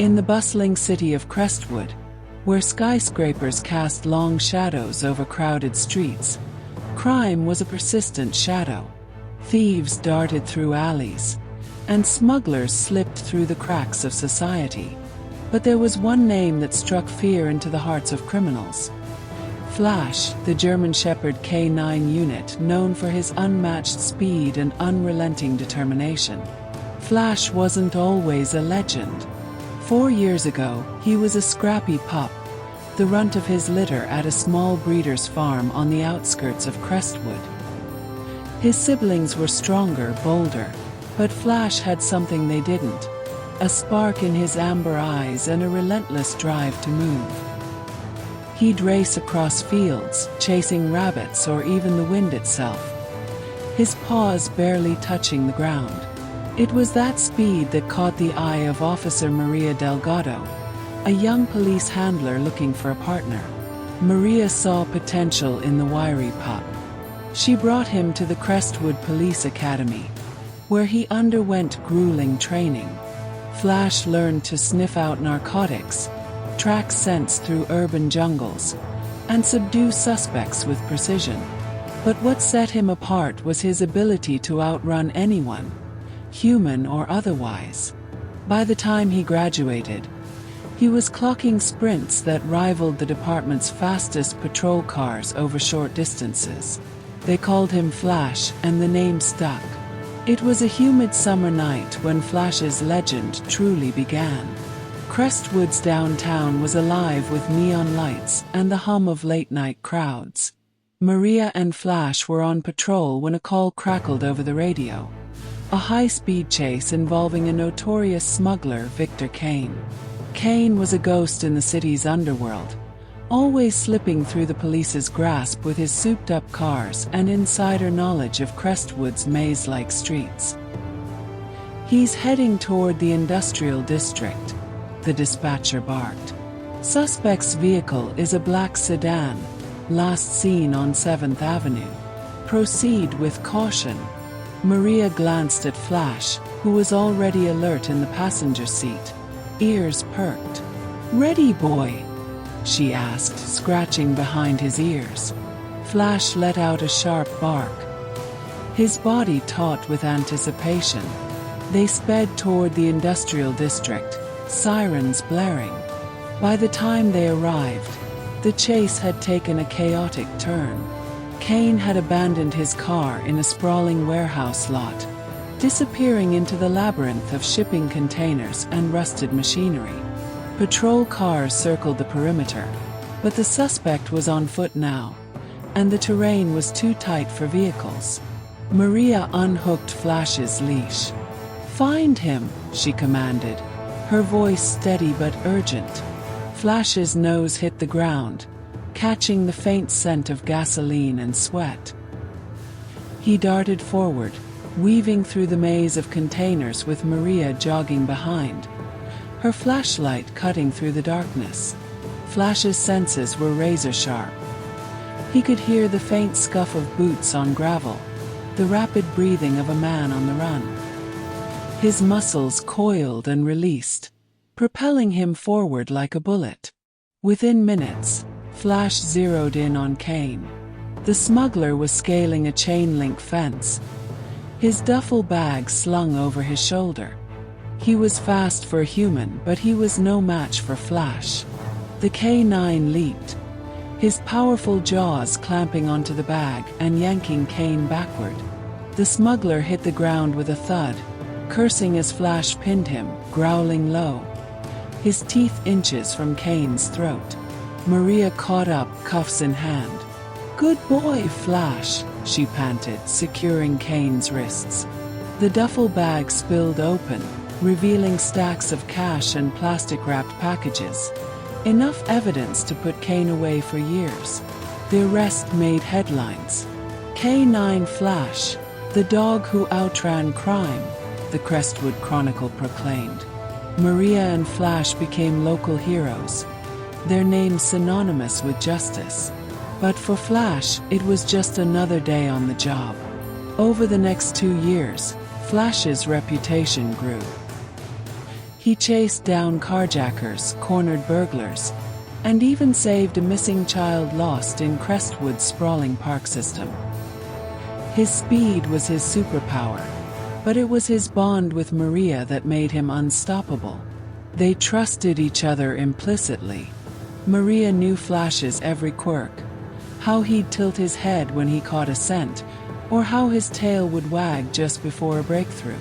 In the bustling city of Crestwood, where skyscrapers cast long shadows over crowded streets, crime was a persistent shadow. Thieves darted through alleys, and smugglers slipped through the cracks of society. But there was one name that struck fear into the hearts of criminals. Flash, the German Shepherd K9 unit known for his unmatched speed and unrelenting determination. Flash wasn't always a legend. 4 years ago, he was a scrappy pup, the runt of his litter at a small breeder's farm on the outskirts of Crestwood. His siblings were stronger, bolder, but Flash had something they didn't: a spark in his amber eyes and a relentless drive to move. He'd race across fields, chasing rabbits or even the wind itself, his paws barely touching the ground. It was that speed that caught the eye of Officer Maria Delgado, a young police handler looking for a partner. Maria saw potential in the wiry pup. She brought him to the Crestwood Police Academy, where he underwent grueling training. Flash learned to sniff out narcotics, track scents through urban jungles, and subdue suspects with precision. But what set him apart was his ability to outrun anyone, human or otherwise. By the time he graduated, he was clocking sprints that rivaled the department's fastest patrol cars over short distances. They called him Flash, and the name stuck. It was a humid summer night when Flash's legend truly began. Crestwood's downtown was alive with neon lights and the hum of late-night crowds. Maria and Flash were on patrol when a call crackled over the radio. A high-speed chase involving a notorious smuggler, Victor Kane. Kane was a ghost in the city's underworld, always slipping through the police's grasp with his souped-up cars and insider knowledge of Crestwood's maze-like streets. "He's heading toward the industrial district," the dispatcher barked. "Suspect's vehicle is a black sedan, last seen on 7th Avenue. Proceed with caution." Maria glanced at Flash, who was already alert in the passenger seat, ears perked. "Ready, boy?" she asked, scratching behind his ears. Flash let out a sharp bark, his body taut with anticipation. They sped toward the industrial district, sirens blaring. By the time they arrived, the chase had taken a chaotic turn. Kane had abandoned his car in a sprawling warehouse lot, disappearing into the labyrinth of shipping containers and rusted machinery. Patrol cars circled the perimeter, but the suspect was on foot now, and the terrain was too tight for vehicles. Maria unhooked Flash's leash. "Find him," she commanded, her voice steady but urgent. Flash's nose hit the ground, catching the faint scent of gasoline and sweat. He darted forward, weaving through the maze of containers with Maria jogging behind, her flashlight cutting through the darkness. Flash's senses were razor-sharp. He could hear the faint scuff of boots on gravel, the rapid breathing of a man on the run. His muscles coiled and released, propelling him forward like a bullet. Within minutes, Flash zeroed in on Kane. The smuggler was scaling a chain-link fence, his duffel bag slung over his shoulder. He was fast for a human, but he was no match for Flash. The K9 leaped, his powerful jaws clamping onto the bag and yanking Kane backward. The smuggler hit the ground with a thud, cursing as Flash pinned him, growling low, his teeth inches from Kane's throat. Maria caught up, cuffs in hand. "Good boy, Flash," she panted, securing Kane's wrists. The duffel bag spilled open, revealing stacks of cash and plastic-wrapped packages, enough evidence to put Kane away for years. The arrest made headlines. "K9 Flash, the dog who outran crime," the Crestwood Chronicle proclaimed. Maria and Flash became local heroes, their names synonymous with justice. But for Flash, it was just another day on the job. Over the next 2 years, Flash's reputation grew. He chased down carjackers, cornered burglars, and even saved a missing child lost in Crestwood's sprawling park system. His speed was his superpower, but it was his bond with Maria that made him unstoppable. They trusted each other implicitly. Maria knew Flash's every quirk, how he'd tilt his head when he caught a scent, or how his tail would wag just before a breakthrough.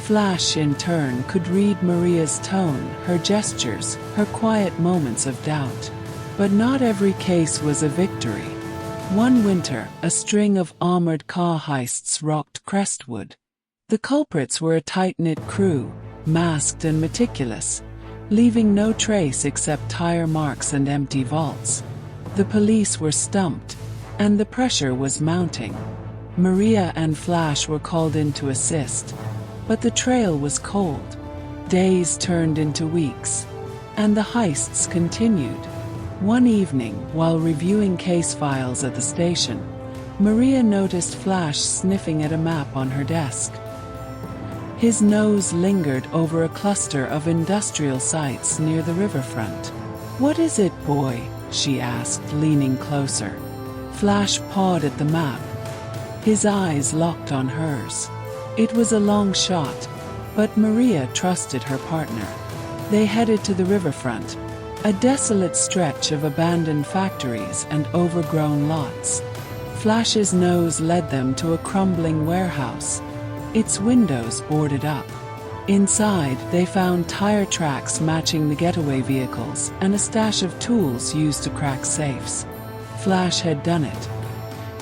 Flash, in turn, could read Maria's tone, her gestures, her quiet moments of doubt. But not every case was a victory. One winter, a string of armored car heists rocked Crestwood. The culprits were a tight-knit crew, masked and meticulous, leaving no trace except tire marks and empty vaults. The police were stumped, and the pressure was mounting. Maria and Flash were called in to assist, but the trail was cold. Days turned into weeks, and the heists continued. One evening, while reviewing case files at the station, Maria noticed Flash sniffing at a map on her desk. His nose lingered over a cluster of industrial sites near the riverfront. "What is it, boy?" she asked, leaning closer. Flash pawed at the map, his eyes locked on hers. It was a long shot, but Maria trusted her partner. They headed to the riverfront, a desolate stretch of abandoned factories and overgrown lots. Flash's nose led them to a crumbling warehouse, its windows boarded up. Inside, they found tire tracks matching the getaway vehicles and a stash of tools used to crack safes. Flash had done it.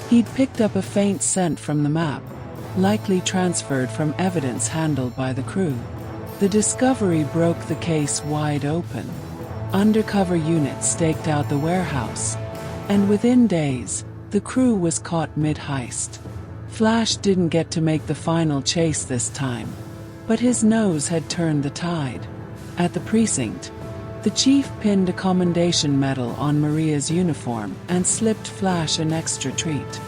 He'd picked up a faint scent from the map, likely transferred from evidence handled by the crew. The discovery broke the case wide open. Undercover units staked out the warehouse, and within days, the crew was caught mid-heist. Flash didn't get to make the final chase this time, but his nose had turned the tide. At the precinct, the chief pinned a commendation medal on Maria's uniform and slipped Flash an extra treat.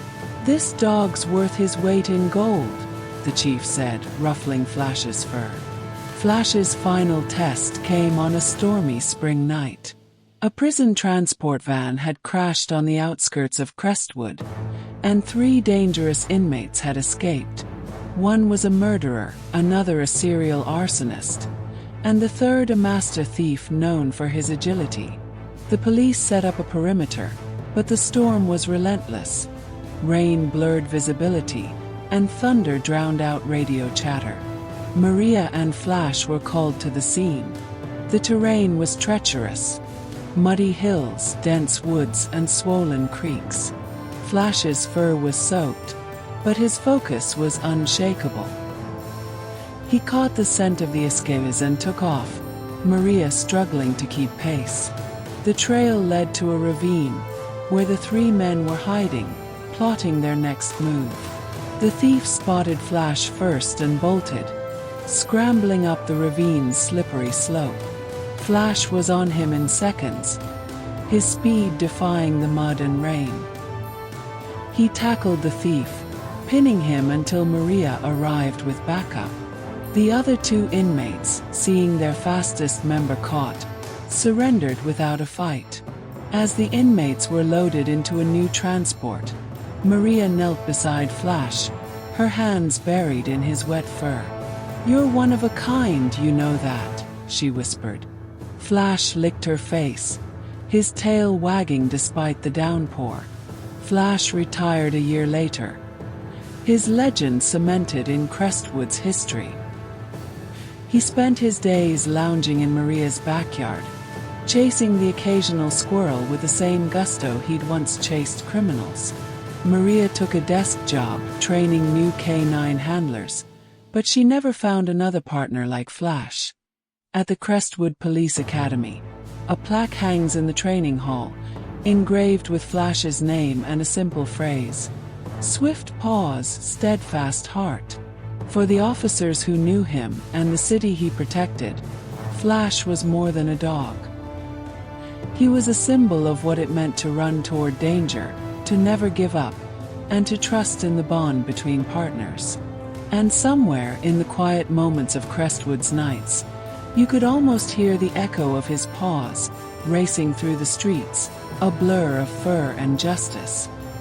"This dog's worth his weight in gold," the chief said, ruffling Flash's fur. Flash's final test came on a stormy spring night. A prison transport van had crashed on the outskirts of Crestwood, and 3 dangerous inmates had escaped. One was a murderer, another a serial arsonist, and the third a master thief known for his agility. The police set up a perimeter, but the storm was relentless. Rain blurred visibility, and thunder drowned out radio chatter. Maria and Flash were called to the scene. The terrain was treacherous. Muddy hills, dense woods, and swollen creeks. Flash's fur was soaked, but his focus was unshakable. He caught the scent of the escapees and took off, Maria struggling to keep pace. The trail led to a ravine, where the 3 men were hiding, plotting their next move. The thief spotted Flash first and bolted, scrambling up the ravine's slippery slope. Flash was on him in seconds, his speed defying the mud and rain. He tackled the thief, pinning him until Maria arrived with backup. The other 2 inmates, seeing their fastest member caught, surrendered without a fight. As the inmates were loaded into a new transport, Maria knelt beside Flash, her hands buried in his wet fur. "You're one of a kind, you know that," she whispered. Flash licked her face, his tail wagging despite the downpour. Flash retired a year later, his legend cemented in Crestwood's history. He spent his days lounging in Maria's backyard, chasing the occasional squirrel with the same gusto he'd once chased criminals. Maria took a desk job, training new K9 handlers, but she never found another partner like Flash. At the Crestwood Police Academy, a plaque hangs in the training hall, engraved with Flash's name and a simple phrase, "Swift Paw's steadfast heart." For the officers who knew him and the city he protected, Flash was more than a dog. He was a symbol of what it meant to run toward danger, to never give up, and to trust in the bond between partners. And somewhere in the quiet moments of Crestwood's nights, You could almost hear the echo of his paws, racing through the streets, a blur of fur and justice.